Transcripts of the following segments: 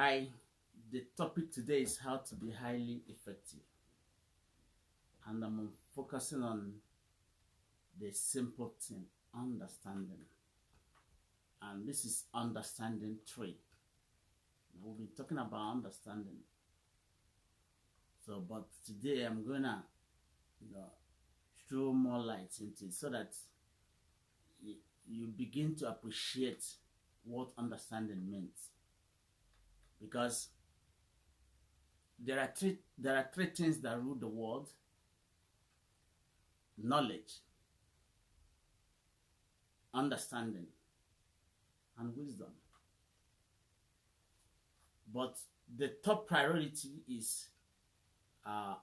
Hi, the topic today is how to be highly effective, and I'm focusing on the simple thing understanding, and this is understanding three. We'll be talking about understanding. But today I'm gonna, you know, throw more light into it so that you begin to appreciate what understanding means, because there are three things that rule the world: knowledge, understanding, and wisdom. But the top priority is uh,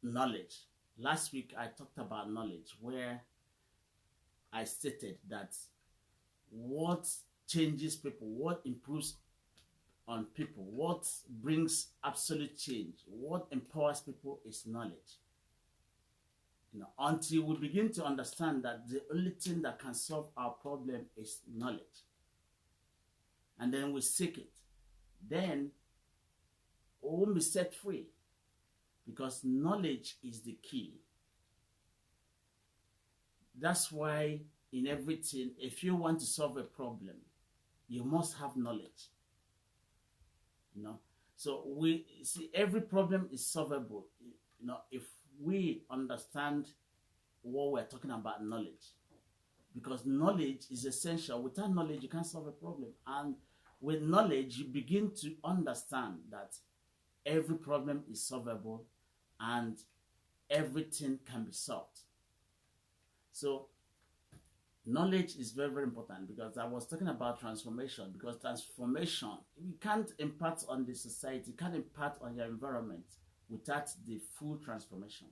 knowledge. Last week I talked about knowledge, where I stated that what changes people, what improves on people, what brings absolute change, what empowers people is knowledge. Until we begin to understand that the only thing that can solve our problem is knowledge, and then we seek it, then we won't be set free, because knowledge is the key. That's why in everything, if you want to solve a problem, you must have knowledge. So we see every problem is solvable, if we understand what we're talking about, knowledge. Because knowledge is essential. Without knowledge, you can't solve a problem. And with knowledge, you begin to understand that every problem is solvable and everything can be solved. So knowledge is very, very important, because I was talking about transformation. Because transformation, you can't impart on the society, you can't impart on your environment without the full transformation.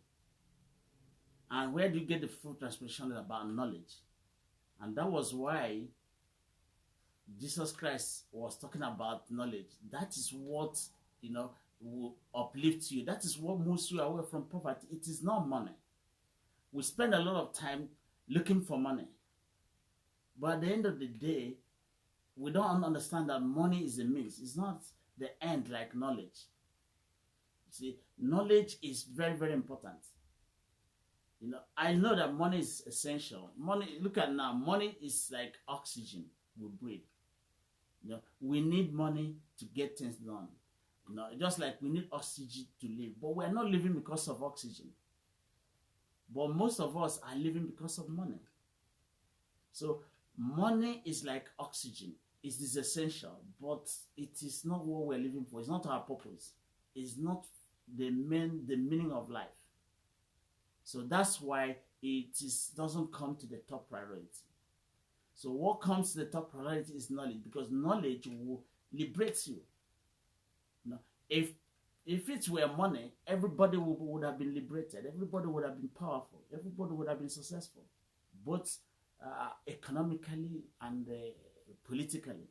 And where do you get the full transformation? Is about knowledge. And that was why Jesus Christ was talking about knowledge. That is what, will uplift you. That is what moves you away from poverty. It is not money. We spend a lot of time looking for money. But at the end of the day, we don't understand that money is a means. It's not the end like knowledge. See, knowledge is very, very important. I know that money is essential. Money, look at now, money is like oxygen we breathe. We need money to get things done. Just like we need oxygen to live. But we're not living because of oxygen. But most of us are living because of money. So money is like oxygen. It is essential, but it is not what we're living for. It's not our purpose. It's not the meaning of life. So that's why doesn't come to the top priority. So what comes to the top priority is knowledge, because knowledge will liberate you. If it were money, everybody would have been liberated. Everybody would have been powerful. Everybody would have been successful, both economically and politically.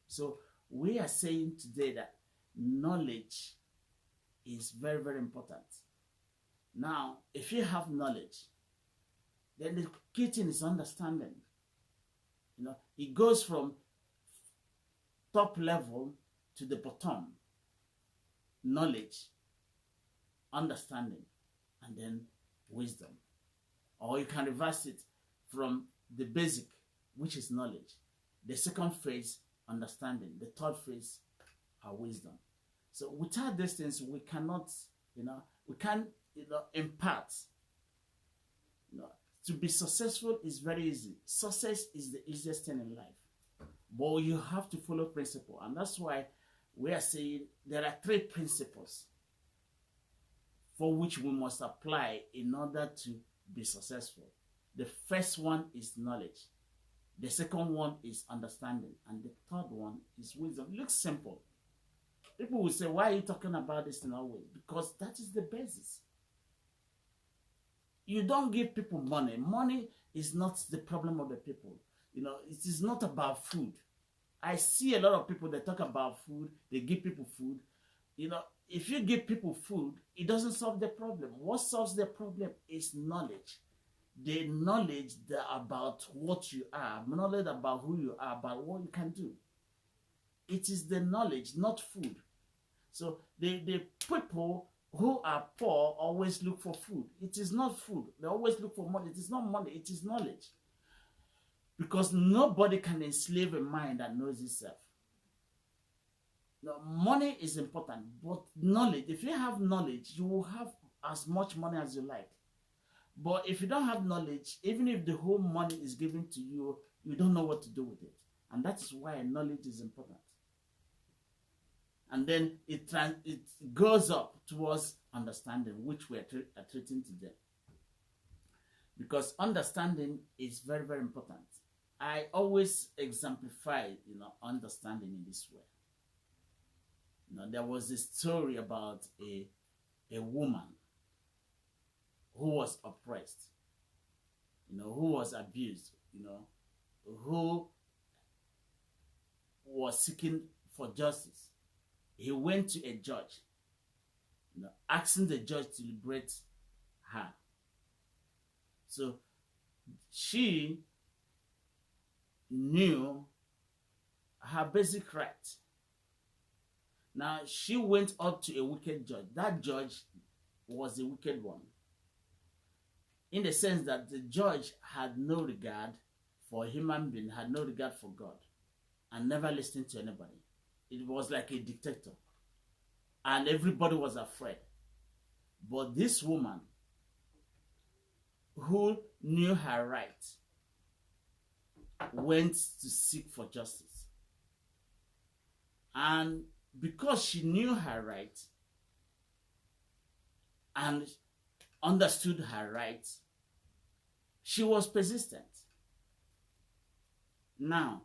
So we are saying today that knowledge is very, very important. Now, if you have knowledge, then the key thing is understanding. It goes from top level to the bottom. Knowledge, understanding, and then wisdom. Or you can reverse it from the basic, which is knowledge. The second phase, understanding. The third phase, wisdom. So without these things, we cannot, we can't, impart. To be successful is very easy. Success is the easiest thing in life. But you have to follow principle. And that's why we are saying there are three principles for which we must apply in order to be successful. The first one is knowledge. The second one is understanding. And the third one is wisdom. It looks simple. People will say, why are you talking about this in always? Because that is the basis. You don't give people money. Money is not the problem of the people. It is not about food. I see a lot of people that talk about food. They give people food. If you give people food, it doesn't solve the problem. What solves the problem is knowledge. The knowledge about what you are, knowledge about who you are, about what you can do. It is the knowledge, not food. So the people who are poor always look for food. It is not food. They always look for money. It is not money. It is knowledge. Because nobody can enslave a mind that knows itself. Now, money is important, but knowledge, if you have knowledge, you will have as much money as you like. But if you don't have knowledge, even if the whole money is given to you, you don't know what to do with it. And that is why knowledge is important. And then it goes up towards understanding, which we are treating today. Because understanding is very, very important. I always exemplify, understanding in this way. There was a story about a woman who was oppressed, who was abused, who was seeking for justice. He went to a judge, asking the judge to liberate her. So she knew her basic right. Now, she went up to a wicked judge. That judge was a wicked one, in the sense that the judge had no regard for a human being, had no regard for God, and never listened to anybody. It was like a dictator, and everybody was afraid. But this woman, who knew her right, went to seek for justice. And because she knew her right and understood her rights, she was persistent. Now,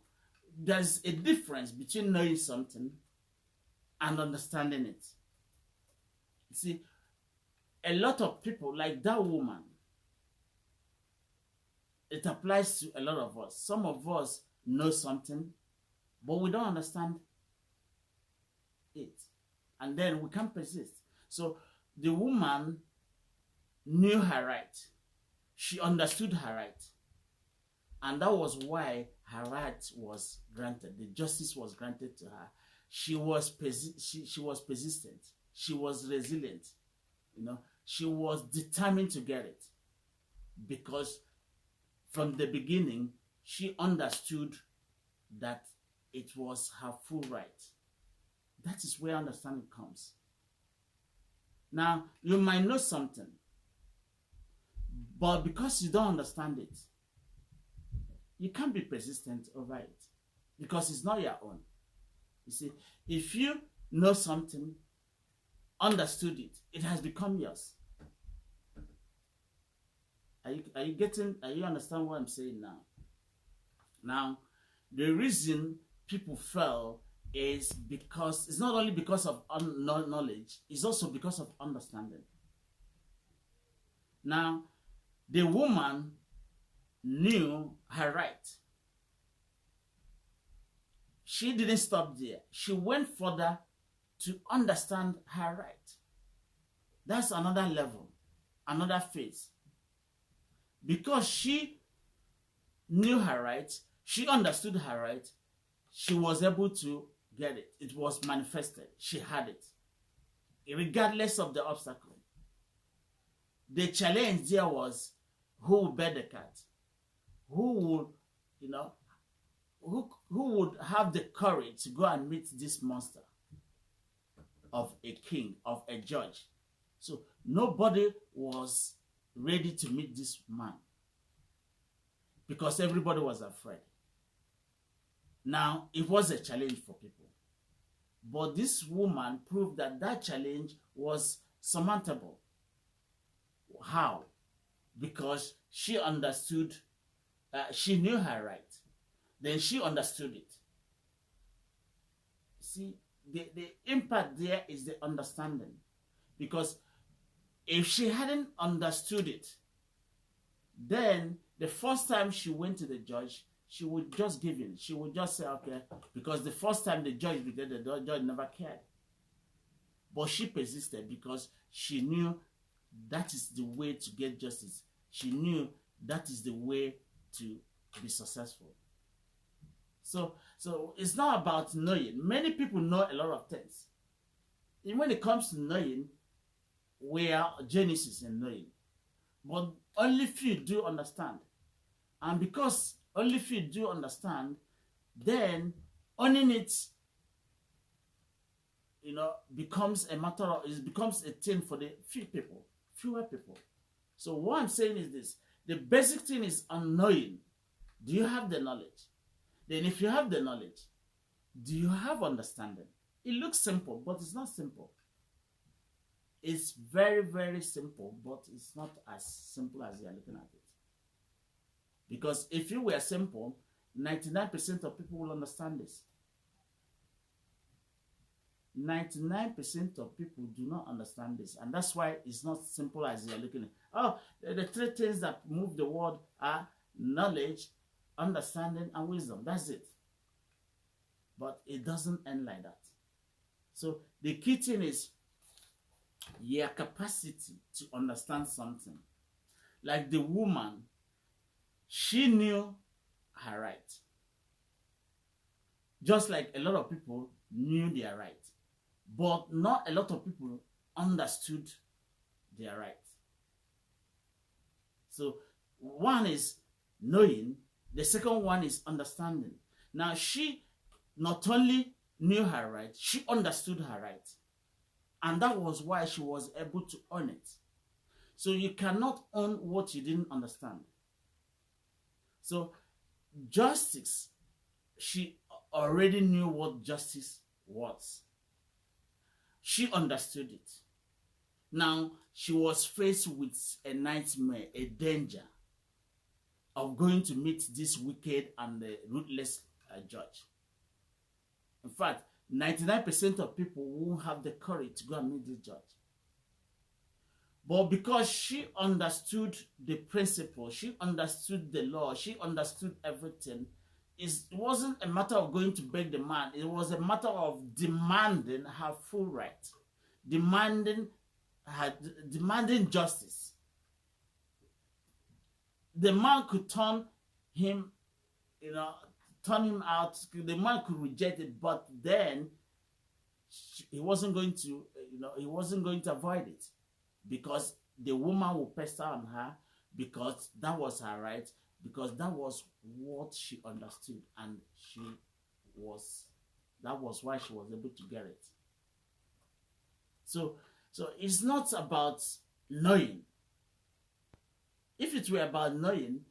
there's a difference between knowing something and understanding it. You see, a lot of people, like that woman, it applies to a lot of us. Some of us know something, but we don't understand it. And then we can't persist. So the woman knew her right. She understood her right. And that was why her right was granted. The justice was granted to her. She was persistent. She was resilient. She was determined to get it. Because from the beginning, she understood that it was her full right. That is where understanding comes. Now, you might know something, but because you don't understand it, you can't be persistent over it, because it's not your own. You see, if you know something, understood it, it has become yours. Are you understand what I'm saying now? Now, the reason people fail is because it's not only because of knowledge, it's also because of understanding. Now, the woman knew her right. She didn't stop there. She went further to understand her right. That's another level, another phase. Because she knew her right, she understood her right, she was able to get it. It was manifested. She had it, regardless of the obstacle. The challenge there was, who would bear the cat? Who would, who would have the courage to go and meet this monster of a king, of a judge? So nobody was ready to meet this man, because everybody was afraid. Now, it was a challenge for people. But this woman proved that that challenge was surmountable. How? Because she understood, she knew her right. Then she understood it. See, the impact there is the understanding. Because if she hadn't understood it, then the first time she went to the judge, she would just give in. She would just say, okay, because the first time the judge did it, the judge never cared. But she persisted because she knew that is the way to get justice. She knew that is the way to be successful. So So it's not about knowing. Many people know a lot of things. And when it comes to knowing, we are geniuses in knowing. But only few do understand. And because only few do understand, then owning it, becomes a matter of, it becomes a thing for the fewer people. So what I'm saying is this: the basic thing is unknowing. Do you have the knowledge? Then if you have the knowledge, do you have understanding? It looks simple, but it's not simple. It's very, very simple, but it's not as simple as you're looking at it. Because if you were simple, 99% of people will understand this. 99% of people do not understand this, and that's why it's not simple as you're looking at. Oh, the three things that move the world are knowledge, understanding, and wisdom. That's it. But it doesn't end like that. So the key thing is your capacity to understand something. Like the woman, she knew her right. Just like a lot of people knew their right. But not a lot of people understood their right. So one is knowing, the second one is understanding. Now she not only knew her right, she understood her right. And that was why she was able to own it. So you cannot own what you didn't understand. So justice, she already knew what justice was. She understood it. Now, she was faced with a nightmare, a danger of going to meet this wicked and ruthless judge. In fact, 99% of people won't have the courage to go and meet this judge. But because she understood the principle, she understood the law, she understood everything, it wasn't a matter of going to beg the man. It was a matter of demanding her full right, demanding justice. The man could turn him out. The man could reject it, but then he wasn't going to avoid it, because the woman will pester on her, because that was her right, because that was what she understood, and that was why she was able to get it. So it's not about knowing. If it were about knowing,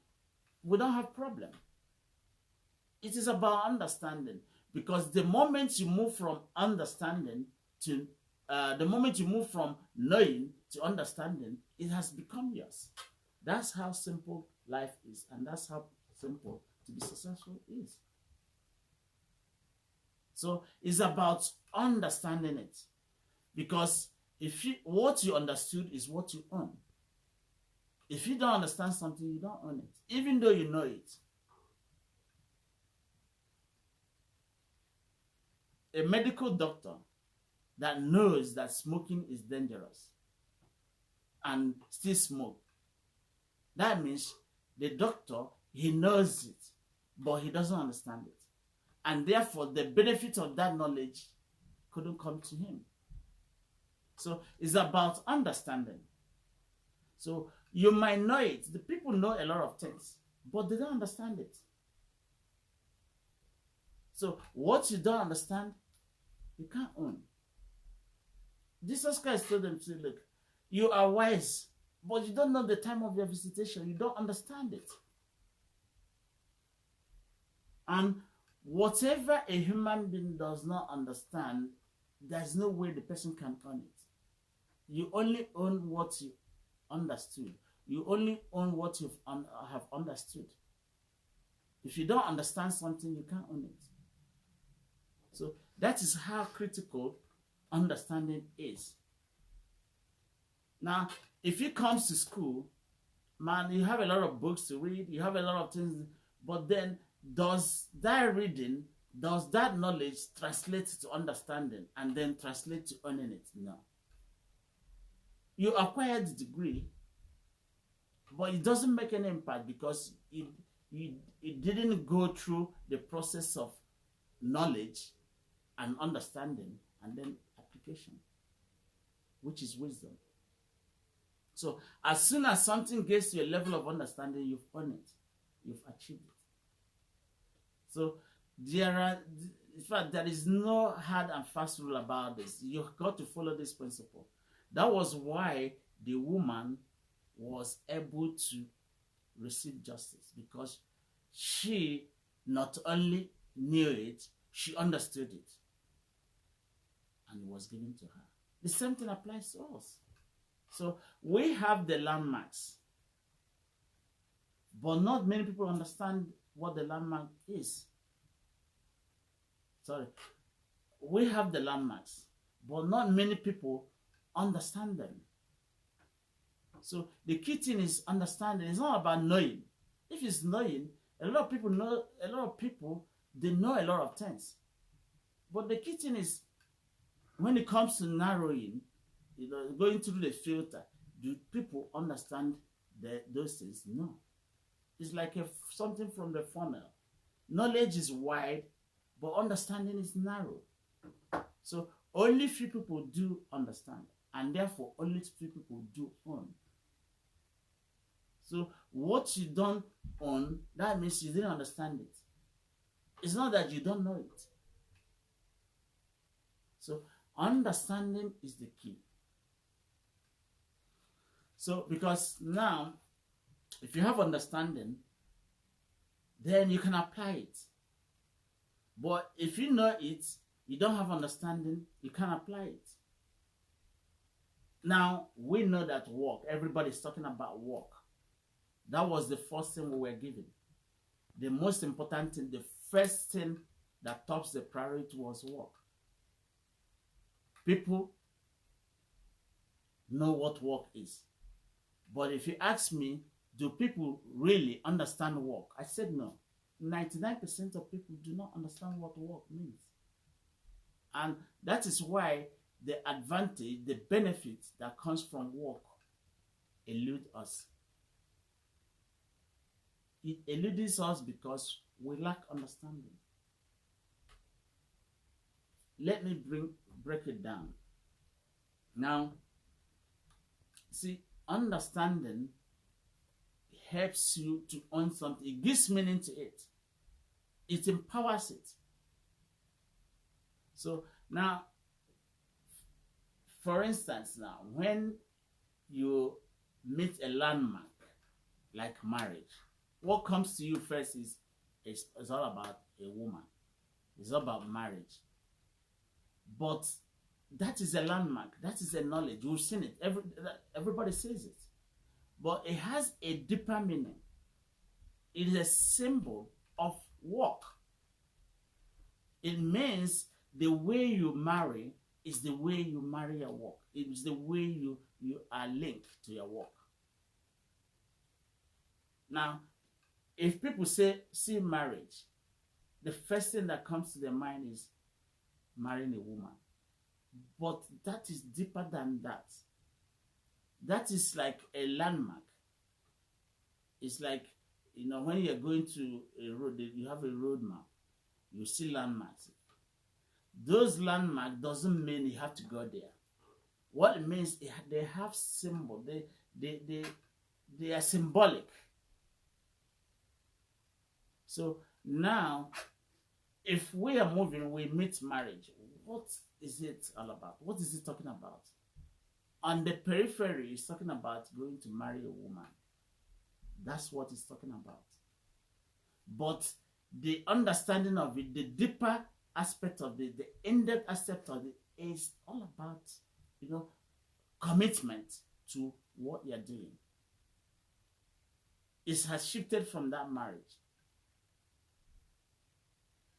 we don't have problem. It is about understanding, because the moment you move from understanding to the moment you move from knowing to understanding, it has become yours. That's how simple life is, and that's how simple to be successful is. So it's about understanding it, because what you understood is what you own. If you don't understand something, you don't own it, even though you know it. A medical doctor that knows that smoking is dangerous and still smoke, that means the doctor, he knows it, but he doesn't understand it. And therefore, the benefit of that knowledge couldn't come to him. So it's about understanding. So you might know it. The people know a lot of things, but they don't understand it. So what you don't understand, you can't own. Jesus Christ told them, to look, you are wise, but you don't know the time of your visitation. You don't understand it. And whatever a human being does not understand, there's no way the person can own it. You only own what you understood. You only own what you have understood. If you don't understand something, you can't own it. So that is how critical understanding is. Now, if you come to school, man, you have a lot of books to read, you have a lot of things, but then does that reading, does that knowledge translate to understanding and then translate to owning it? No. You acquired the degree, but it doesn't make any impact, because it didn't go through the process of knowledge and understanding, and then application, which is wisdom. So as soon as something gets to a level of understanding, you've earned it, you've achieved it. So in fact, there is no hard and fast rule about this. You've got to follow this principle. That was why the woman was able to receive justice, because she not only knew it, she understood it, and it was given to her. The same thing applies to us. So we have the landmarks, but not many people understand what the landmark is. Sorry. We have the landmarks, but not many people understand them. So the key thing is understanding. It's not about knowing. If it's knowing, a lot of people know, they know a lot of things. But the key thing is, when it comes to narrowing, going through the filter, do people understand those things? No. It's like something from the funnel. Knowledge is wide, but understanding is narrow. So only few people do understand, and therefore only few people do own. So what you don't own, that means you didn't understand it. It's not that you don't know it. So understanding is the key. So because now, if you have understanding, then you can apply it. But if you know it, you don't have understanding, you can't apply it. Now, we know that work, everybody's talking about work. That was the first thing we were given. The most important thing, the first thing that tops the priority was work. People know what work is. But if you ask me, do people really understand work? I said no. 99% of people do not understand what work means. And that is why the advantage, the benefit that comes from work elude us. It eludes us because we lack understanding. Let me break it down. Now, see, understanding helps you to own something. It gives meaning to it. It empowers it. So now, for instance, now, when you meet a landmark like marriage, what comes to you first is it's all about a woman. It's all about marriage. But that is a landmark. That is a knowledge. We've seen it. Everybody says it. But it has a deeper meaning. It is a symbol of work. It means the way you marry is the way you marry your work. It is the way you are linked to your work. Now, if people see marriage, the first thing that comes to their mind is marrying a woman. But that is deeper than that. That is like a landmark. It's like, when you're going to a road, you have a road map. You see landmarks. Those landmarks doesn't mean you have to go there. What it means, they have symbol. They are symbolic. So now, if we are moving, we meet marriage. What is it all about? What is it talking about? On the periphery, it's talking about going to marry a woman. That's what it's talking about. But the understanding of it, the deeper aspect of it, the in-depth aspect of it, is all about, commitment to what you're doing. It has shifted from that marriage.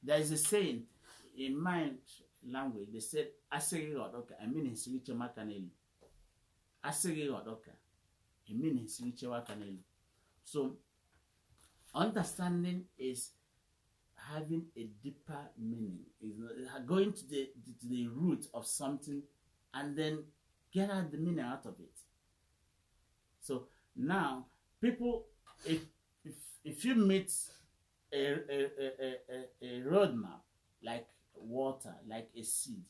There is a saying in my language. They said, "Asiri odoka." I mean, "Hisiwiche makaneli." Asiri odoka. I mean, "Hisiwiche makaneli." So, understanding is having a deeper meaning. Is going to the root of something, and then get out the meaning out of it. So now, people, if you meet a roadmap, like water, like a seed.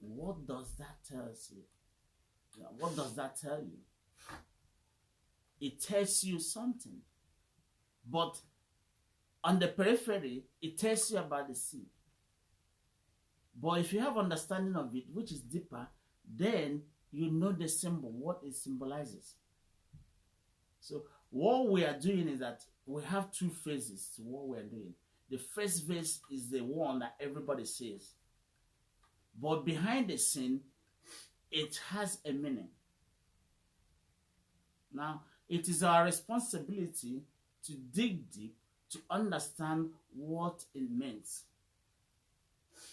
What does that tell you? What does that tell you? It tells you something. But on the periphery, it tells you about the seed. But if you have understanding of it, which is deeper, then you know the symbol, what it symbolizes. So what we are doing is that we have two phases to what we are doing. The first phase is the one that everybody says. But behind the scene, it has a meaning. Now, it is our responsibility to dig deep to understand what it means.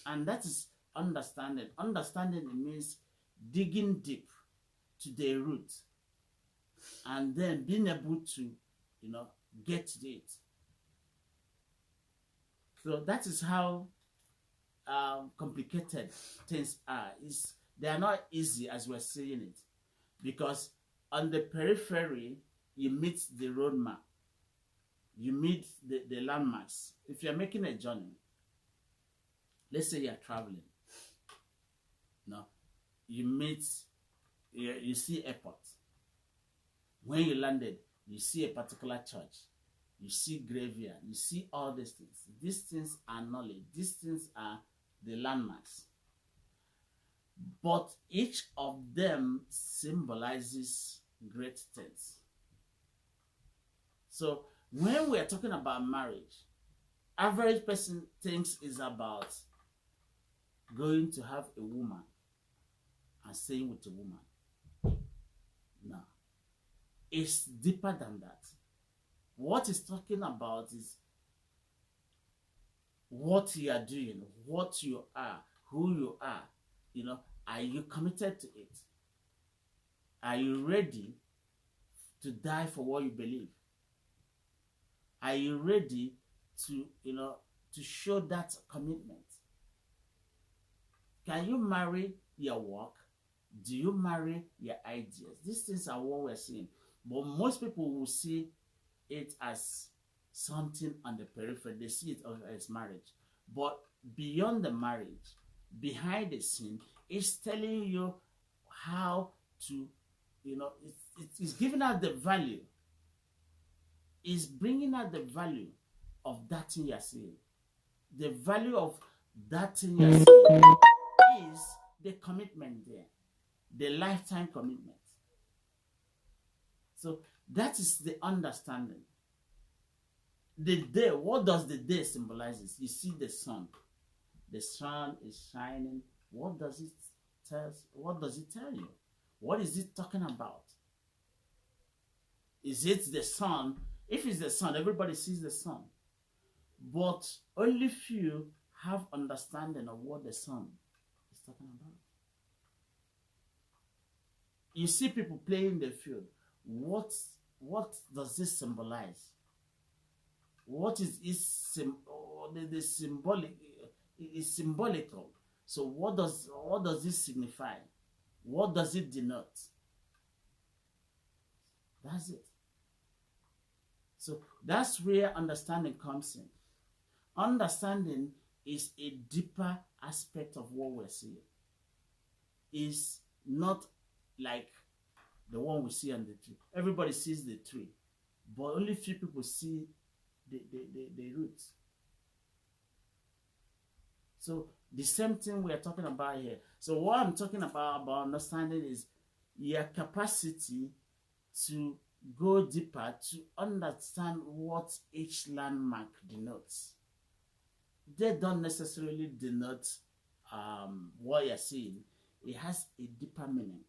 And that is understanding. Understanding, it means digging deep to the root and then being able to, get to it. So that is how complicated things are. They are not easy as we're saying it, because on the periphery, you meet the roadmap, you meet the landmarks. If you're making a journey, let's say you're traveling, you see airport. When you landed, you see a particular church, you see graveyard, you see all these things. These things are knowledge. These things are the landmarks. But each of them symbolizes great things. So when we are talking about marriage, average person thinks it's about going to have a woman and staying with a woman. No. It's deeper than that. What it's talking about is what you are doing, what you are, who you are. Are you committed to it? Are you ready to die for what you believe? Are you ready to show that commitment? Can you marry your work? Do you marry your ideas? These things are what we're seeing. But most people will see it as something on the periphery. They see it as marriage. But beyond the marriage, behind the scene, it's telling you how to, it's giving out the value. It's bringing out the value of that thing you're seeing. The value of that thing you're seeing is the commitment there, the lifetime commitment. So that is the understanding. The day, what does the day symbolize? You see the sun. The sun is shining. What does it tell? What does it tell you? What is it talking about? Is it the sun? If it's the sun, everybody sees the sun. But only few have understanding of what the sun is talking about. You see people playing the field. What does this symbolize? What is the symbolic? It's symbolical. So what does this signify? What does it denote? That's it. So that's where understanding comes in. Understanding is a deeper aspect of what we're seeing. It's not like the one we see on the tree. Everybody sees the tree, but only few people see the roots. So the same thing we are talking about here. So what I'm talking about understanding is your capacity to go deeper to understand what each landmark denotes. They don't necessarily denote what you're seeing. It has a deeper meaning.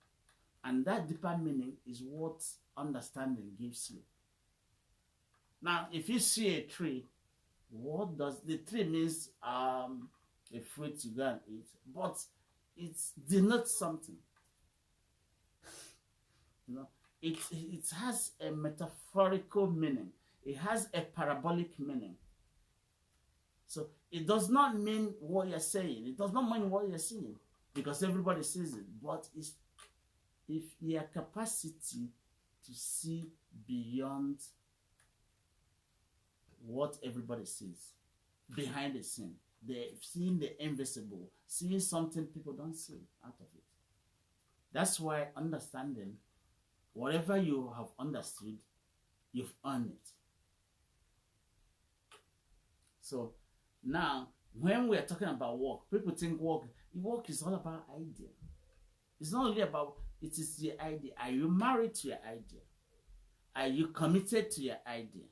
And that deeper meaning is what understanding gives you. Now, if you see a tree, what does the tree means? A fruit you go and eat, but it denotes something. It has a metaphorical meaning. It has a parabolic meaning. So it does not mean what you're saying. It does not mean what you're seeing, because everybody sees it. But it's if your capacity to see beyond what everybody sees, behind the scene. seeing the invisible, seeing something people don't see out of it. That's why understanding, whatever you have understood, you've earned it. So now, when we are talking about work, people think work is all about idea. It's not only about, it is the idea. Are you married to your idea? Are you committed to your idea?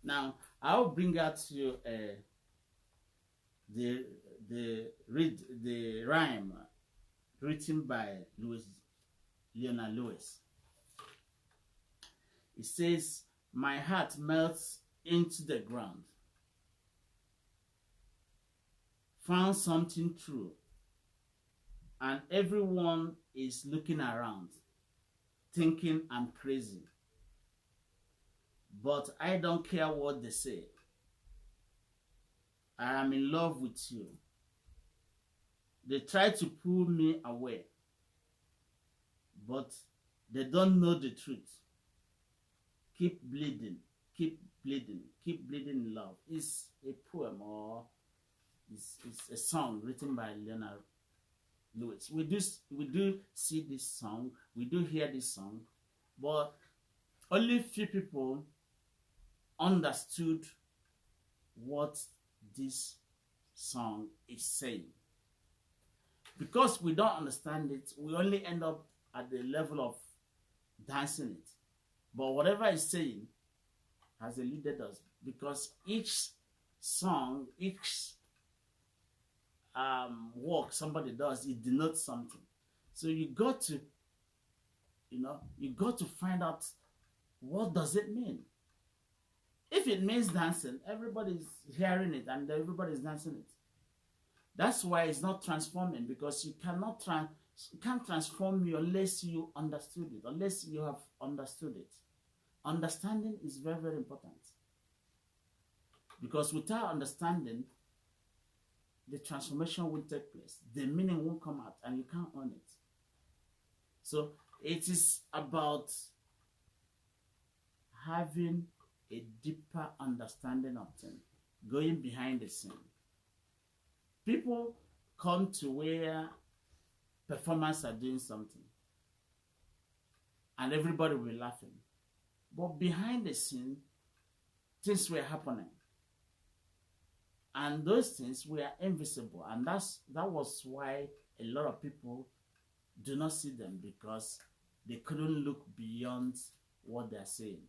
Now, I'll bring out to you the rhyme written by Leonard Lewis. It says, "My heart melts into the ground, found something true, and everyone is looking around, thinking I'm crazy. But I don't care what they say. I am in love with you. They try to pull me away, but they don't know the truth. Keep bleeding, keep bleeding, keep bleeding in love." It's a poem, or it's a song written by Leonard Lewis. We do see this song, we do hear this song, but only few people understood what this song is saying. Because we don't understand it, we only end up at the level of dancing it. But whatever it's saying has eluded us, because each song, each work somebody does, it denotes something. So you got to find out, what does it mean? If it means dancing, everybody's hearing it and everybody's dancing it. That's why it's not transforming, because you can't transform you unless you understood it, unless you have understood it. Understanding is very, very important. Because without understanding, the transformation won't take place. The meaning won't come out, and you can't own it. So it is about having a deeper understanding of things, going behind the scene. People come to where performers are doing something, and everybody will be laughing. But behind the scene, things were happening. And those things were invisible. And that was why a lot of people do not see them, because they couldn't look beyond what they're saying.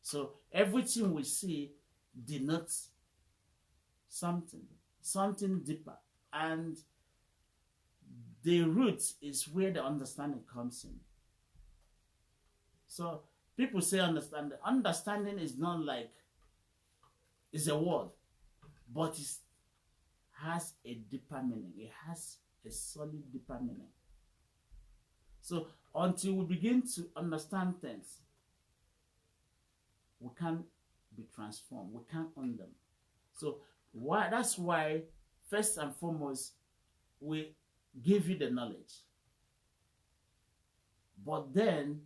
So everything we see denotes something deeper. And the root is where the understanding comes in. So people say understanding. Understanding is not like, it's a word, but it has a deeper meaning. It has a solid, deeper meaning. So until we begin to understand things, we can't be transformed. We can't own them. So that's why, first and foremost, we give you the knowledge. But then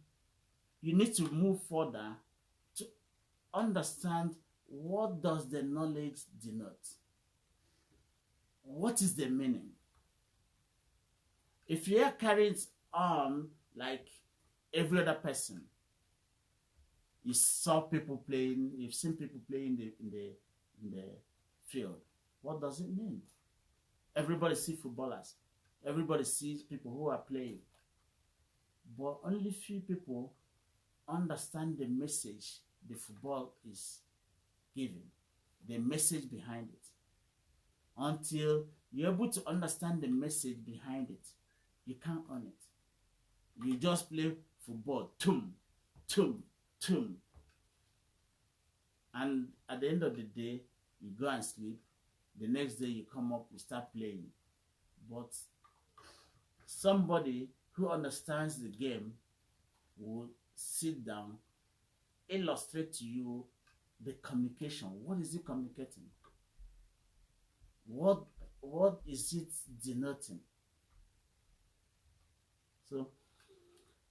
you need to move further to understand, what does the knowledge denote? What is the meaning? If you're carrying on like every other person, you saw people playing, you've seen people playing in the field, what does it mean? Everybody sees footballers. Everybody sees people who are playing. But only few people understand the message the football is giving, the message behind it. Until you're able to understand the message behind it, you can't own it. You just play football, tum, tum, tum. And at the end of the day, you go and sleep. The next day you come up, you start playing. But somebody who understands the game will sit down, illustrate to you the communication. What is it communicating? What is it denoting?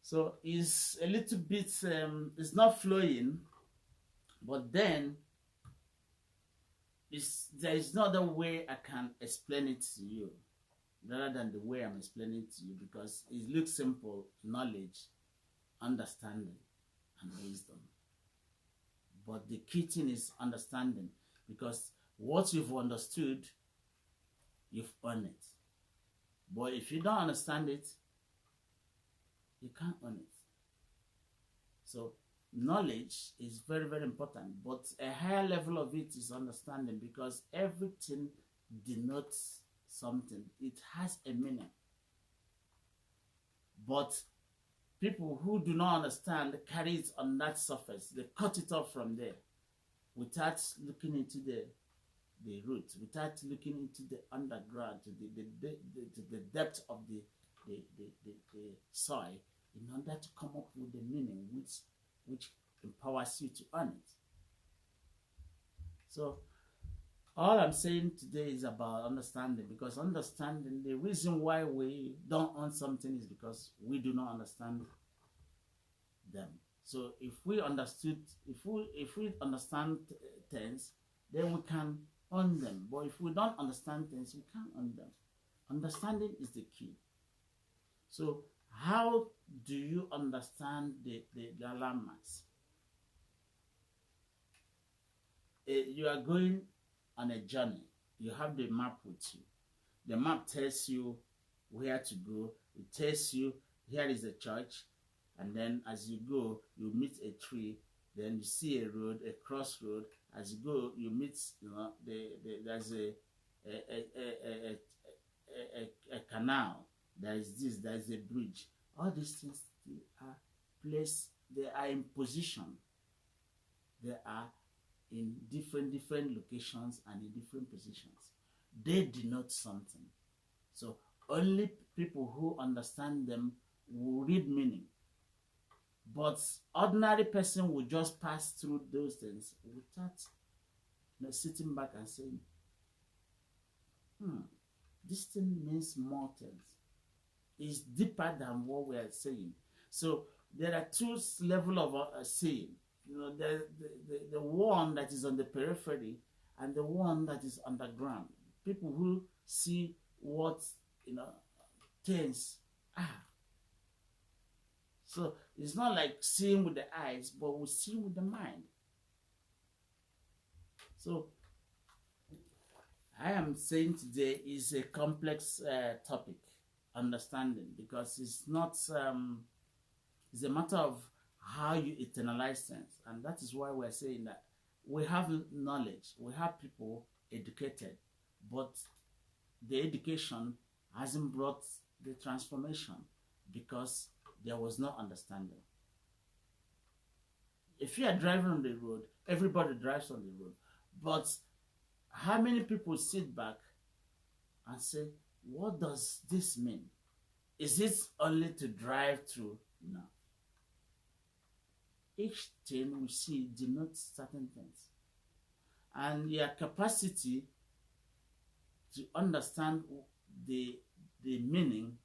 So it's a little bit, it's not flowing, but then there is no other way I can explain it to you rather than the way I'm explaining it to you, because it looks simple: knowledge, understanding, and wisdom. But the key thing is understanding, because what you've understood, you've earned it. But if you don't understand it, you can't earn it. So knowledge is very, very important, but a higher level of it is understanding, because everything denotes something. It has a meaning. But people who do not understand carry it on that surface. They cut it off from there without looking into the root, without looking into the underground, to the depth of the soil, in order to come up with the meaning which empowers you to earn it. So all I'm saying today is about understanding, because understanding, the reason why we don't earn something is because we do not understand them. So if we understand things, then we can earn them. But if we don't understand things, we can't earn them. Understanding is the key. So how do you understand the landmarks? You are going on a journey. You have the map with you. The map tells you where to go. It tells you here is a church, and then as you go, you meet a tree. Then you see a road, a crossroad. As you go, you meet, there's a canal. There is this. There is a bridge. All these things, they are placed. They are in position. They are in different locations and in different positions. They denote something. So only people who understand them will read meaning. But ordinary person will just pass through those things without sitting back and saying, this thing means more things. It's deeper than what we are saying. So there are two levels of saying. The one that is on the periphery and the one that is underground. People who see what things are. So it's not like seeing with the eyes, but we see with the mind. So I am saying today is a complex topic, understanding, because it's not. It's a matter of how you internalize things, and that is why we're saying that we have knowledge, we have people educated, but the education hasn't brought the transformation because there was no understanding. If you are driving on the road, everybody drives on the road, but how many people sit back and say, what does this mean? Is it only to drive through? No. Each thing we see denotes certain things. And your capacity to understand the meaning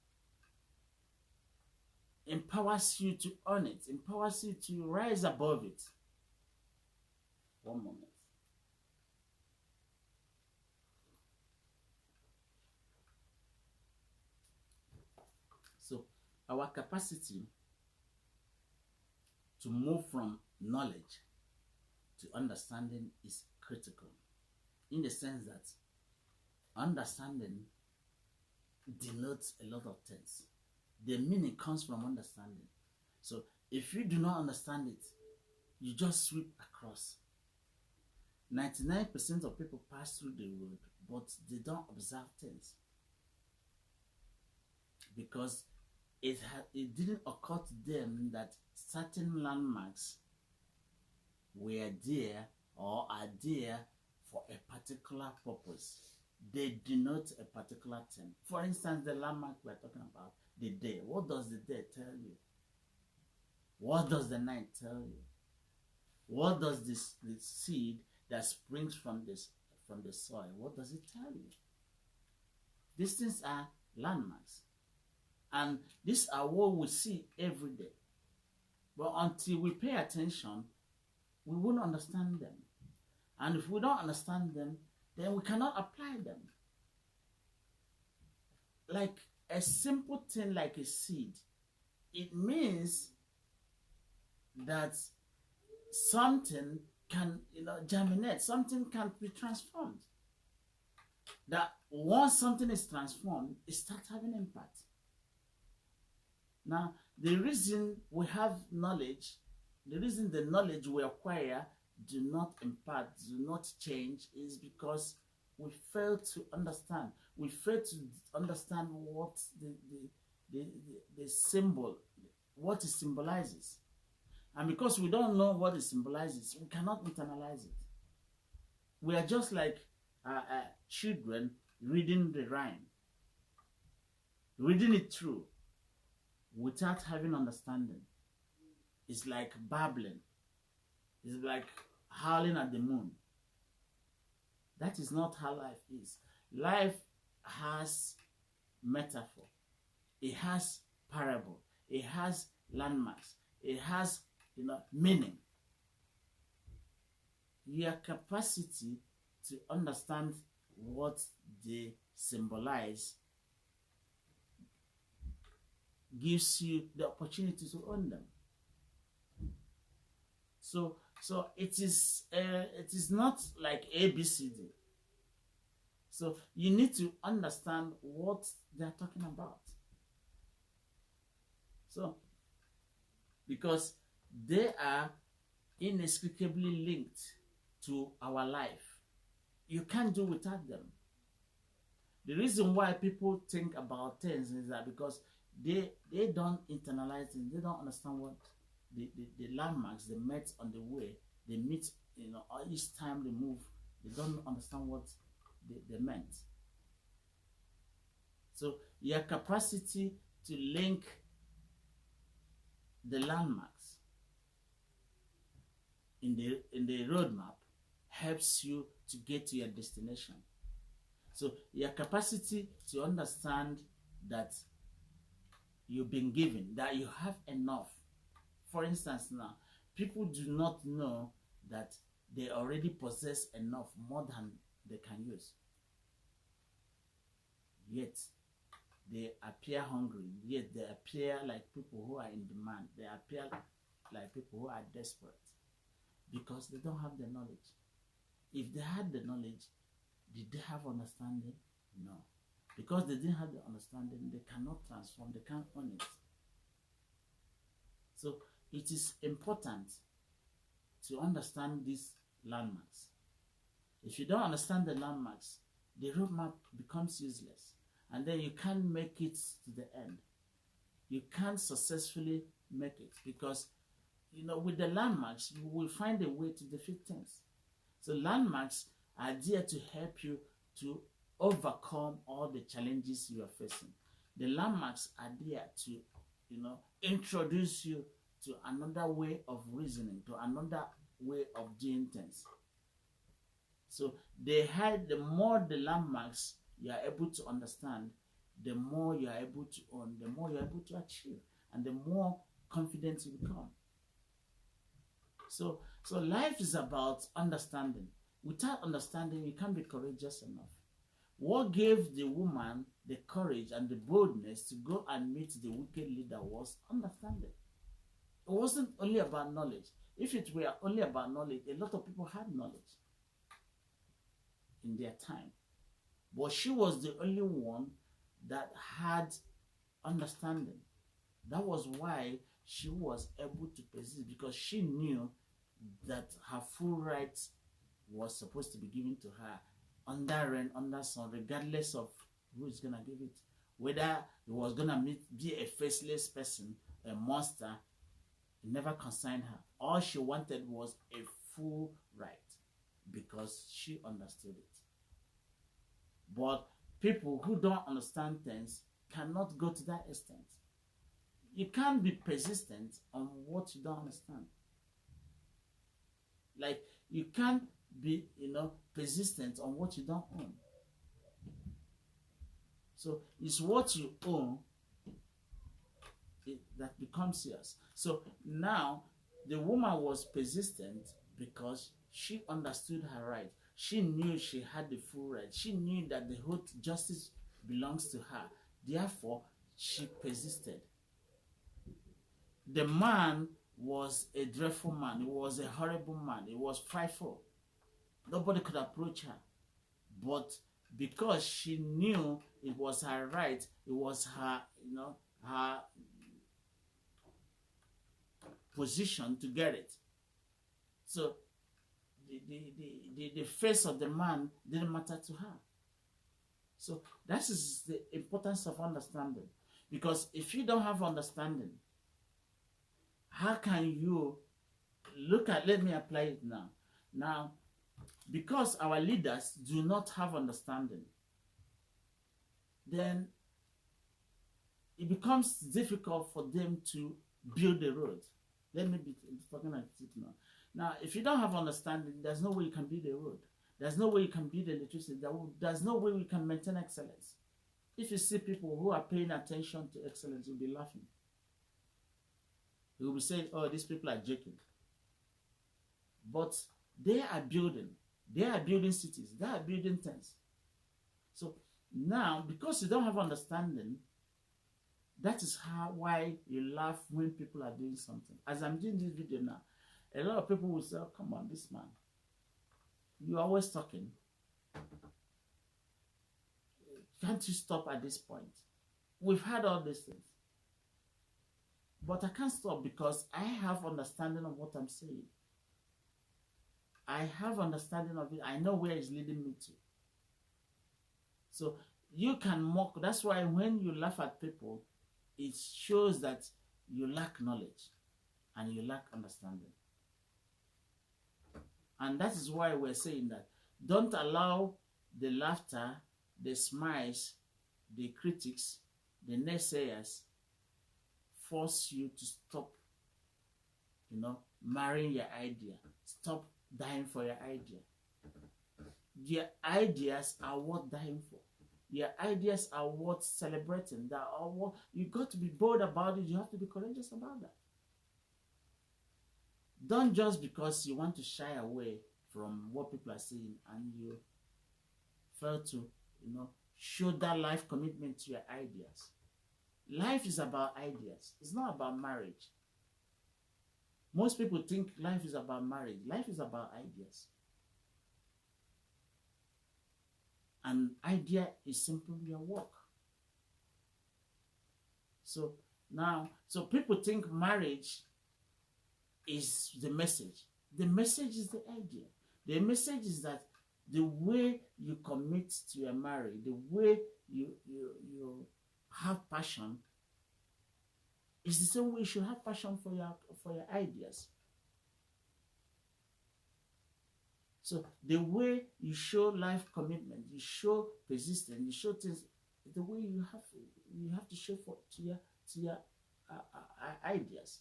empowers you to earn it, empowers you to rise above it. One moment. So our capacity to move from knowledge to understanding is critical, in the sense that understanding denotes a lot of things. The meaning comes from understanding. So if you do not understand it, you just sweep across. 99% of people pass through the road, but they don't observe things, because it didn't occur to them that certain landmarks were there or are there for a particular purpose. They denote a particular thing. For instance, the landmark we're talking about, the day. What does the day tell you? What does the night tell you? What does the seed that springs from the soil, what does it tell you? These things are landmarks. And these are what we see every day. But until we pay attention, we won't understand them. And if we don't understand them, then we cannot apply them. Like a simple thing like a seed, it means that something can, germinate, something can be transformed. That once something is transformed, it starts having impact. Now, the reason we have knowledge, the reason the knowledge we acquire do not impact, do not change, is because we fail to understand. We fail to understand what the symbol, what it symbolizes. And because we don't know what it symbolizes, we cannot internalize it. We are just like children reading the rhyme, reading it through without having understanding. It's like babbling. It's like howling at the moon. That is not how life is. Life has metaphor. It has parable. It has landmarks. It has, meaning. Your capacity to understand what they symbolize gives you the opportunity to own them. So it is not like ABCD. So you need to understand what they are talking about. So because they are inextricably linked to our life. You can't do without them. The reason why people think about things is that because they don't internalize it, they don't understand what the landmarks they met on the way, they meet, each time they move, they don't understand what they meant. So your capacity to link the landmarks in the roadmap helps you to get to your destination. So your capacity to understand that you've been given, that you have enough. For instance, now, people do not know that they already possess enough, more than they can use. Yet, they appear hungry. Yet, they appear like people who are in demand. They appear like people who are desperate. Because they don't have the knowledge. If they had the knowledge, did they have understanding? No. Because they didn't have the understanding, they cannot transform, they can't own it. So it is important to understand these landmarks. If you don't understand the landmarks, the roadmap becomes useless. And then you can't make it to the end. You can't successfully make it because, with the landmarks, you will find a way to defeat things. So landmarks are there to help you to overcome all the challenges you are facing. The landmarks are there to, introduce you to another way of reasoning, to another way of doing things. So the more the landmarks you are able to understand, the more you are able to own, the more you are able to achieve, and the more confident you become. So life is about understanding. Without understanding, you can't be courageous enough. What gave the woman the courage and the boldness to go and meet the wicked leader was understanding. It wasn't only about knowledge. If it were only about knowledge, a lot of people had knowledge in their time. But she was the only one that had understanding. That was why she was able to persist, because she knew that her full rights was supposed to be given to her under rain, under sun, regardless of who is going to give it. Whether it was going to be a faceless person, a monster, it never concerned her. All she wanted was a full right because she understood it. But people who don't understand things cannot go to that extent. You can't be persistent on what you don't understand. Like, you can't be, persistent on what you don't own. So it's what you own that becomes yours. So now the woman was persistent because she understood her right. She knew she had the full right. She knew that the whole justice belongs to her. Therefore, she persisted. The man was a dreadful man. He was a horrible man. He was frightful. Nobody could approach her. But because she knew it was her right, it was her, her position to get it. So the face of the man didn't matter to her. So that is the importance of understanding. Because if you don't have understanding, how can you let me apply it now. Now, because our leaders do not have understanding, then it becomes difficult for them to build a road. Let me be talking like it now. Now, if you don't have understanding, there's no way you can build a road. There's no way you can build electricity. There's no way we can maintain excellence. If you see people who are paying attention to excellence, you'll be laughing. You will be saying, oh, these people are joking. But they are building. They are building cities. They are building things. So now, because you don't have understanding, that is why you laugh when people are doing something. As I'm doing this video now, a lot of people will say, oh, come on, this man, you're always talking. Can't you stop at this point? We've had all these things. But I can't stop because I have understanding of what I'm saying. I have understanding of it. I know where it's leading me to. So you can mock. That's why when you laugh at people, it shows that you lack knowledge and you lack understanding. And that is why we're saying that don't allow the laughter, the smiles, the critics, the naysayers force you to stop, marrying your idea. Stop dying for your idea. Your ideas are worth dying for. Your ideas are worth celebrating. That are worth, you got to be bold about it. You have to be courageous about that. Don't just because you want to shy away from what people are saying and you fail to, show that life commitment to your ideas. Life is about ideas. It's not about marriage. Most people think life is about marriage. Life is about ideas. An idea is simply your work. So people think marriage is the message. The message is the idea. The message is that the way you commit to your marriage, the way you have passion, is the same way you should have passion for your ideas. So the way you show life commitment, you show persistence, you show things, the way you have to show to your ideas.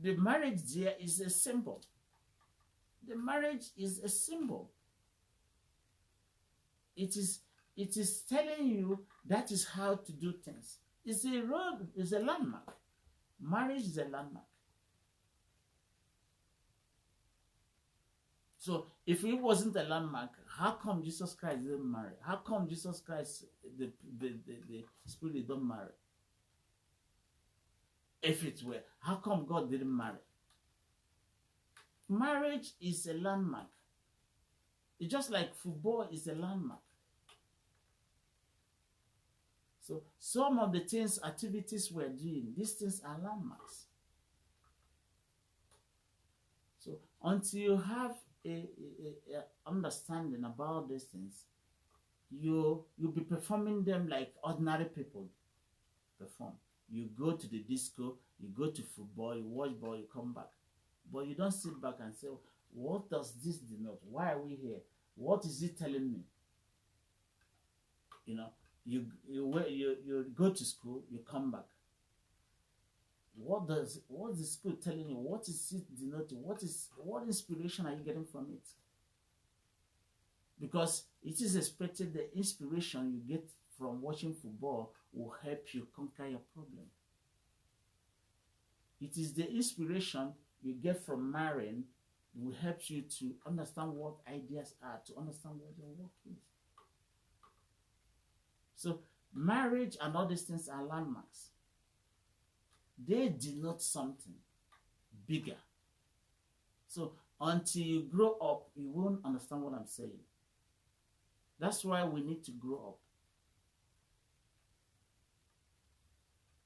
The marriage there is a symbol. The marriage is a symbol. It is telling you that is how to do things. It's a road, it's a landmark. Marriage is a landmark. So if it wasn't a landmark, how come Jesus Christ didn't marry? How come Jesus Christ, the Spirit, don't marry? If it were, how come God didn't marry? Marriage is a landmark. It's just like football is a landmark. So some of the things, activities we're doing, these things are landmarks. So until you have a understanding about these things, you'll be performing them like ordinary people perform. You go to the disco, you go to football, you watch ball, you come back. But you don't sit back and say, what does this denote? Why are we here? What is it telling me? You go to school, you come back. What is the school telling you? What is it denoting? What inspiration are you getting from it? Because it is expected the inspiration you get from watching football will help you conquer your problem. It is the inspiration you get from marrying It will help you to understand what ideas are, to understand what your work is. So marriage and all these things are landmarks. They denote something bigger. So until you grow up, you won't understand what I'm saying. That's why we need to grow up.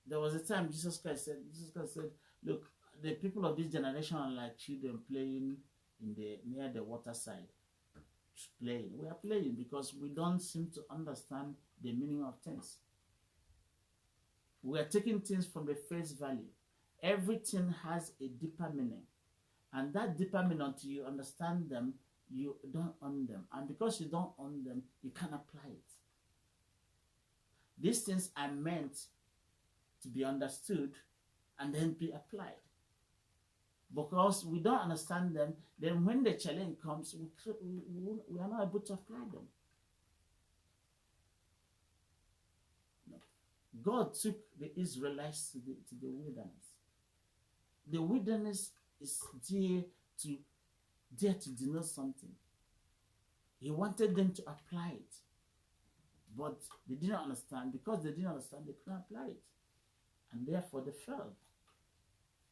There was a time Jesus Christ said, look, the people of this generation are like children playing near the waterside. Playing. We are playing because we don't seem to understand the meaning of things. We are taking things from the face value. Everything has a deeper meaning. And that deeper meaning, until you understand them, you don't own them. And because you don't own them, you can't apply it. These things are meant to be understood and then be applied. Because we don't understand them, then when the challenge comes, we are not able to apply them. No. God took the Israelites to the wilderness. The wilderness is there to denote something. He wanted them to apply it. But they didn't understand. Because they didn't understand, they couldn't apply it. And therefore they fell.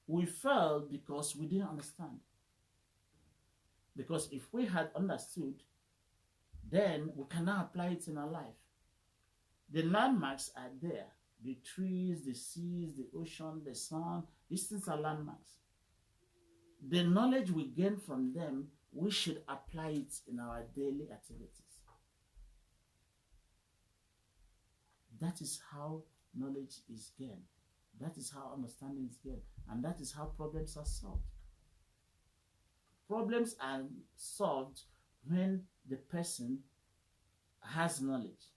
We fell because we didn't understand. Because if we had understood, then we cannot apply it in our life. The landmarks are there. The trees, the seas, the ocean, the sun. These things are landmarks. The knowledge we gain from them, we should apply it in our daily activities. That is how knowledge is gained. That is how understanding is gained. And that is how problems are solved. Problems are solved when the person has knowledge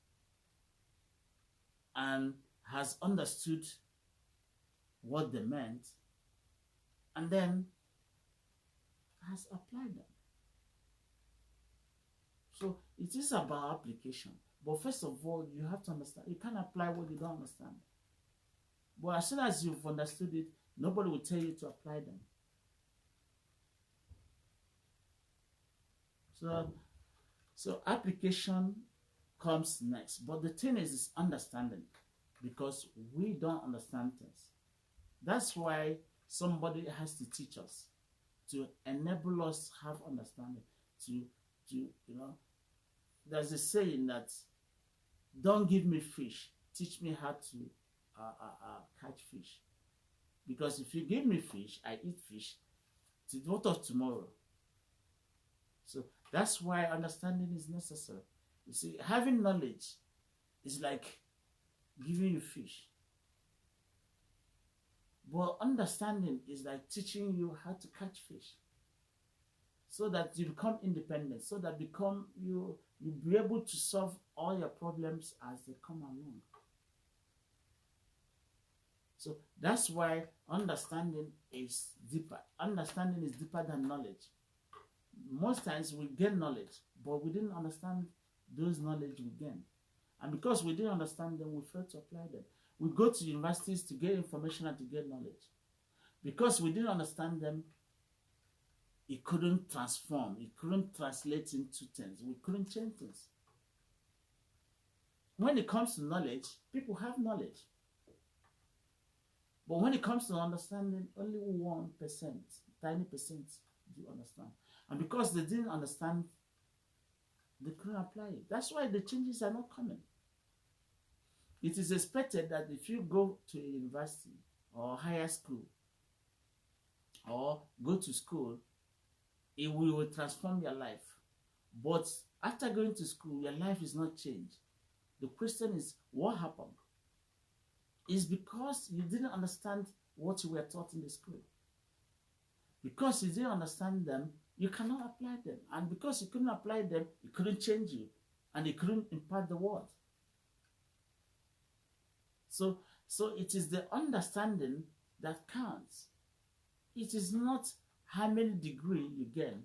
and has understood what they meant and then has applied them. So it is about application. But first of all, you have to understand. You can't apply what you don't understand. But as soon as you've understood it, nobody will tell you to apply them. So application comes next. But the thing is understanding. Because we don't understand things. That's why somebody has to teach us, to enable us have understanding. There's a saying that, don't give me fish, teach me how to catch fish. Because if you give me fish, I eat fish. What of tomorrow? So that's why understanding is necessary. You see, having knowledge is like giving you fish. But understanding is like teaching you how to catch fish. So that you become independent, so that you'll be able to solve all your problems as they come along. So that's why understanding is deeper. Understanding is deeper than knowledge. Most times we gain knowledge, but we didn't understand those knowledge we gain. And because we didn't understand them, we failed to apply them. We go to universities to get information and to get knowledge. Because we didn't understand them, it couldn't transform. It couldn't translate into things. We couldn't change things. When it comes to knowledge, people have knowledge. But when it comes to understanding, only 1%, tiny percent, do understand. And because they didn't understand, they couldn't apply it. That's why the changes are not coming. It is expected that if you go to a university or higher school or go to school, it will transform your life. But after going to school, your life is not changed. The question is, what happened? It's because you didn't understand what you were taught in the school. Because you didn't understand them, you cannot apply them. And because you couldn't apply them, it couldn't change you. And it couldn't impact the world. So it is the understanding that counts. It is not how many degrees you gain.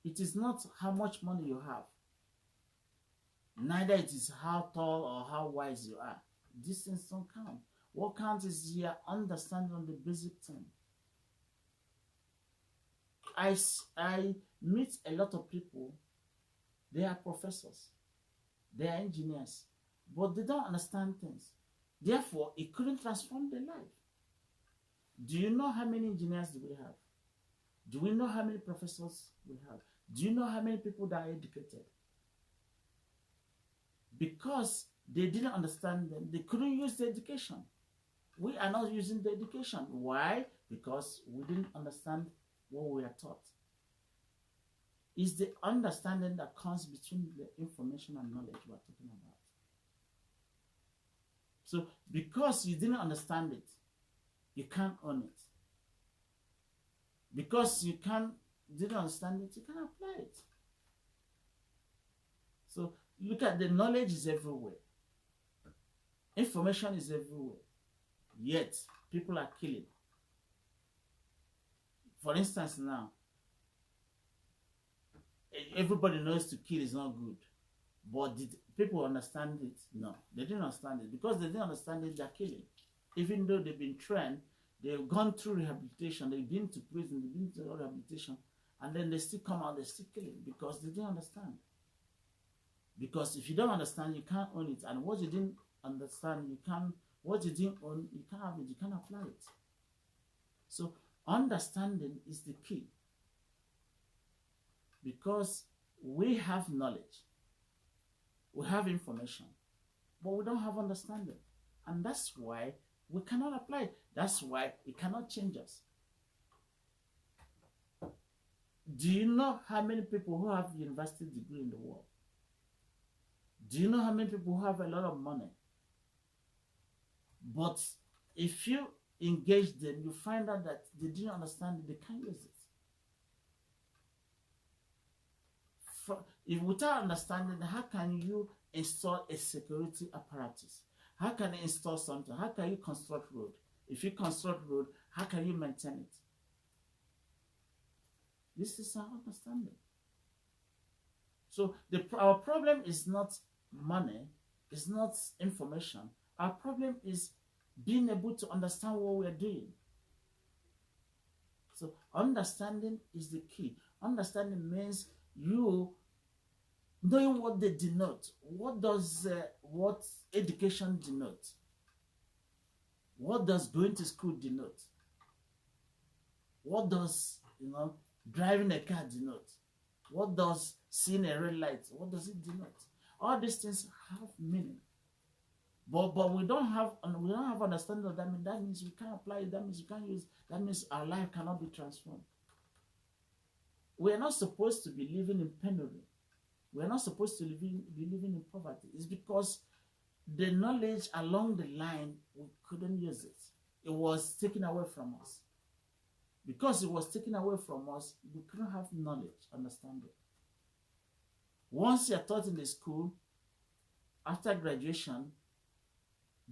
It is not how much money you have. Neither it is how tall or how wise you are. These things don't count. What counts is your understanding of the basic thing. I meet a lot of people, they are professors, they are engineers, but they don't understand things. Therefore, it couldn't transform their life. Do you know how many engineers do we have? Do we know how many professors we have? Do you know how many people that are educated? Because they didn't understand them, they couldn't use the education. We are not using the education. Why? Because we didn't understand what we are taught. It's the understanding that comes between the information and knowledge we are talking about. So, because you didn't understand it, you can't own it. Because you didn't understand it, you can't apply it. So, look at the knowledge is everywhere. Information is everywhere. Yet, people are killing. For instance, now, everybody knows to kill is not good. But did people understand it? No, they didn't understand it. Because they didn't understand it, they're killing. Even though they've been trained, they've gone through rehabilitation, they've been to prison, they've been to rehabilitation, and then they still come out, they're still killing because they didn't understand. Because if you don't understand, you can't own it. And what you didn't understand, what you didn't own, you can't have it, you can't apply it. So understanding is the key. Because we have knowledge, we have information, but we don't have understanding. And that's why we cannot apply it. That's why it cannot change us. Do you know how many people who have university degree in the world? Do you know how many people who have a lot of money? But if you engage them, you find out that they didn't understand it, they can't use it. If without understanding, how can you install a security apparatus? How can you install something? How can you construct road? If you construct road, how can you maintain it? This is our understanding. So our problem is not money, it's not information. Our problem is being able to understand what we are doing. So understanding is the key. Understanding means you knowing what they denote. What does what education denote? What does going to school denote? What does driving a car denote? What does seeing a red light? What does it denote? All these things have meaning. But we don't have understanding of that. That means we can't apply it. That means we can't use. That means our life cannot be transformed. We are not supposed to be living in penury. We are not supposed to be living in poverty. It's because the knowledge along the line, we couldn't use it. It was taken away from us. Because it was taken away from us, we couldn't have knowledge, understanding. Once you're taught in the school, after graduation,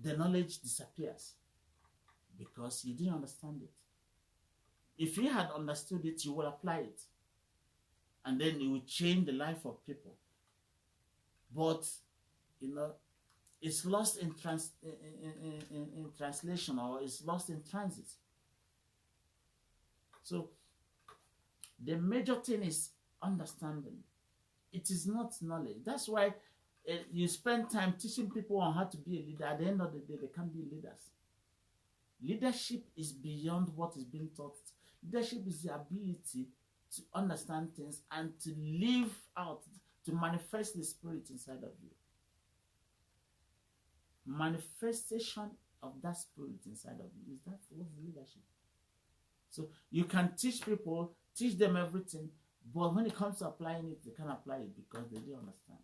the knowledge disappears because you didn't understand it. If you had understood it, you will apply it. And then it will change the life of people. But, it's lost in translation, or it's lost in transit. So, the major thing is understanding. It is not knowledge. That's why you spend time teaching people on how to be a leader. At the end of the day, they can't be leaders. Leadership is beyond what is being taught. Leadership is the ability to understand things and to live out, to manifest the spirit inside of you. Manifestation of that spirit inside of you. Is that what's leadership? So you can teach people, teach them everything, but when it comes to applying it, they can't apply it because they don't understand.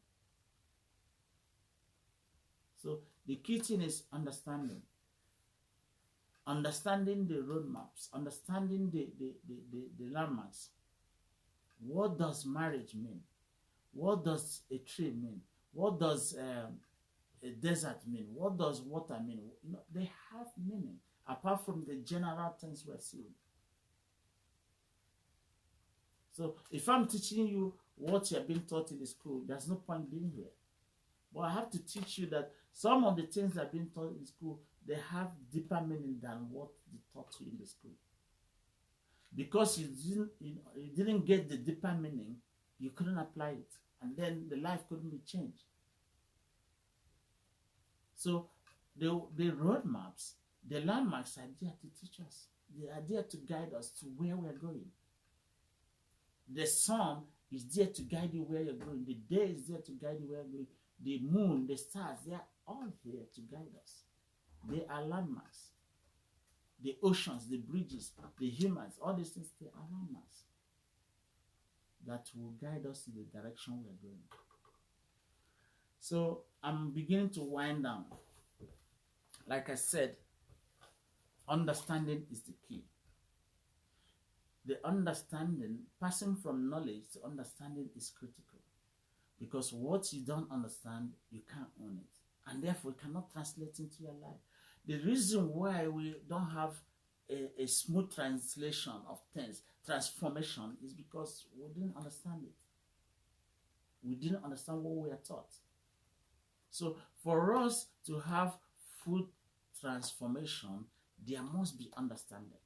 So the key thing is understanding. Understanding the roadmaps, understanding the landmarks. What does marriage mean? What does a tree mean? What does a desert mean? What does water mean? They have meaning, apart from the general things we're seeing. So if I'm teaching you what you're being taught in the school, there's no point being here. But I have to teach you that some of the things that are being taught in school, they have deeper meaning than what they taught you in the school. Because you didn't get the deeper meaning, you couldn't apply it. And then the life couldn't be changed. So the roadmaps, the landmarks are there to teach us. They are there to guide us to where we're going. The sun is there to guide you where you're going. The day is there to guide you where you're going. The moon, the stars, they are all here to guide us. They are landmarks. The oceans, the bridges, the humans, all these things, they are landmarks that will guide us in the direction we're going. So I'm beginning to wind down. Like I said, understanding is the key. The understanding, passing from knowledge to understanding is critical. Because what you don't understand, you can't own it. And therefore, it cannot translate into your life. The reason why we don't have a smooth translation of things, transformation, is because we didn't understand it. We didn't understand what we are taught. So for us to have full transformation, there must be understanding.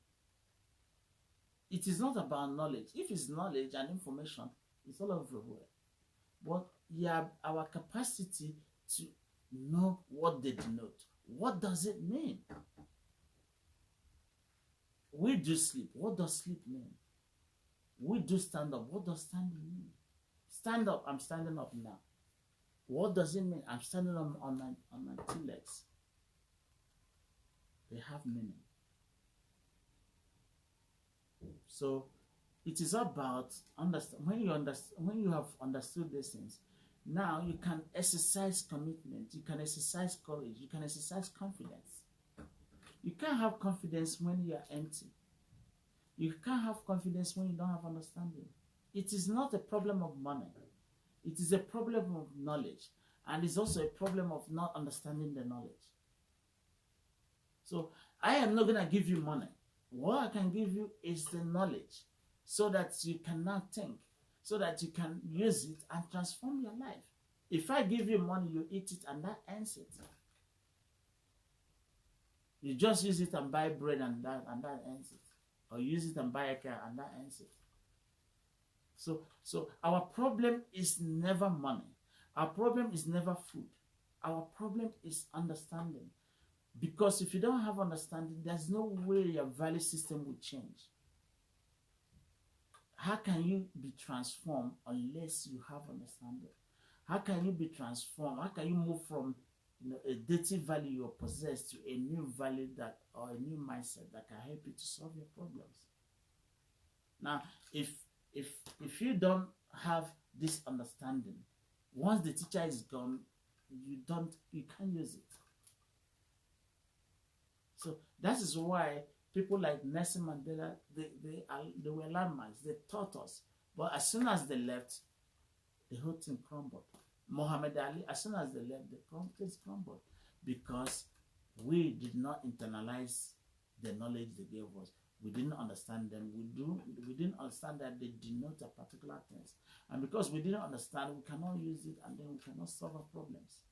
It is not about knowledge. If it's knowledge and information, it's all over the world. But yeah, our capacity to know what they denote. What does it mean? We do sleep. What does sleep mean? We do stand up. What does standing mean? Stand up. I'm standing up now. What does it mean? I'm standing on my two legs. They have meaning. So it is about understand. When you have understood these things, now you can exercise commitment. You can exercise courage. You can exercise confidence. You can't have confidence when you are empty. You can't have confidence when you don't have understanding. It is not a problem of money. It is a problem of knowledge. And it's also a problem of not understanding the knowledge. So I am not going to give you money. What I can give you is the knowledge so that you can now think, so that you can use it and transform your life. If I give you money, you eat it and that ends it. You just use it and buy bread and that ends it. Or use it and buy a car and that ends it. So our problem is never money. Our problem is never food. Our problem is understanding. Because if you don't have understanding, there's no way your value system will change. How can you be transformed unless you have understanding? How can you be transformed? How can you move from a dirty value you possess to a new value that, or a new mindset that can help you to solve your problems? Now, if you don't have this understanding, once the teacher is gone, you can't use it. So that is why people like Nelson Mandela, they were landmarks. They taught us. But as soon as they left, the whole thing crumbled. Muhammad Ali, as soon as they left, the things crumbled. Because we did not internalize the knowledge they gave us. We didn't understand them. We didn't understand that they denote a particular things. And because we didn't understand, we cannot use it, and then we cannot solve our problems.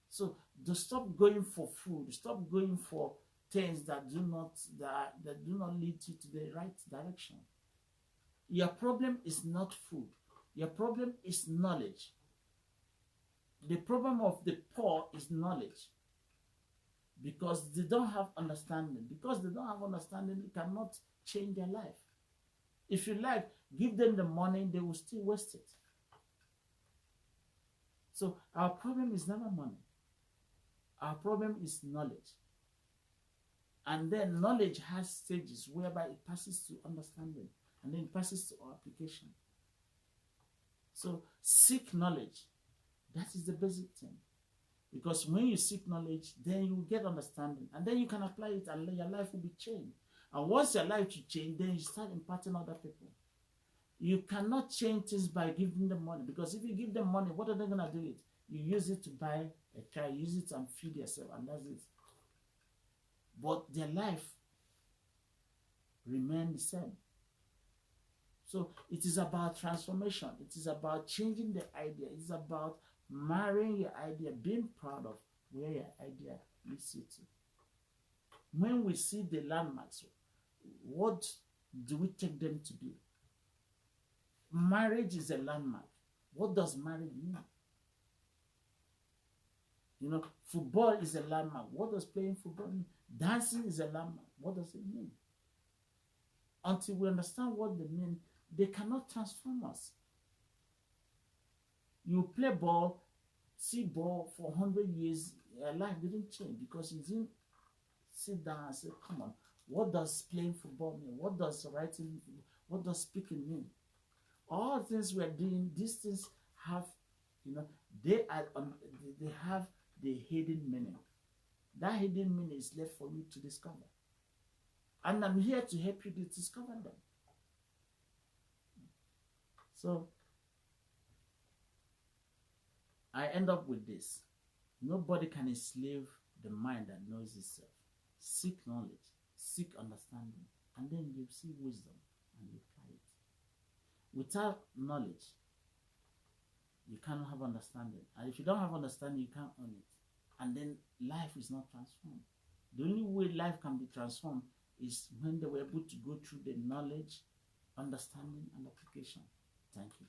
So stop going for food. Stop going for things that do not lead you to the right direction. Your problem is not food. Your problem is knowledge. The problem of the poor is knowledge. Because they don't have understanding. Because they don't have understanding, they cannot change their life. If you like, give them the money, they will still waste it. So our problem is never money. Our problem is knowledge. And then knowledge has stages whereby it passes to understanding. And then it passes to application. So seek knowledge. That is the basic thing. Because when you seek knowledge, then you will get understanding. And then you can apply it and your life will be changed. And once your life will change, then you start imparting other people. You cannot change things by giving them money. Because if you give them money, what are they going to do with it? You use it to buy a car, use it and feed yourself, and that's it. But their life remains the same. So it is about transformation. It is about changing the idea. It is about marrying your idea, being proud of where your idea leads you to. When we see the landmarks, what do we take them to be? Marriage is a landmark. What does marriage mean? You know, football is a landmark. What does playing football mean? Dancing is a landmark. What does it mean? Until we understand what they mean, they cannot transform us. You play ball, see ball for 100 years, your life didn't change because you didn't sit down and say, come on, what does playing football mean? What does writing, what does speaking mean? All things we're doing, these things have, you know, they have the hidden meaning. That hidden meaning is left for you to discover. And I'm here to help you to discover them. So, I end up with this. Nobody can enslave the mind that knows itself. Seek knowledge, seek understanding, and then you see wisdom and you apply it. Without knowledge, you cannot have understanding. And if you don't have understanding, you can't own it. And then life is not transformed. The only way life can be transformed is when they were able to go through the knowledge, understanding, and application. Thank you.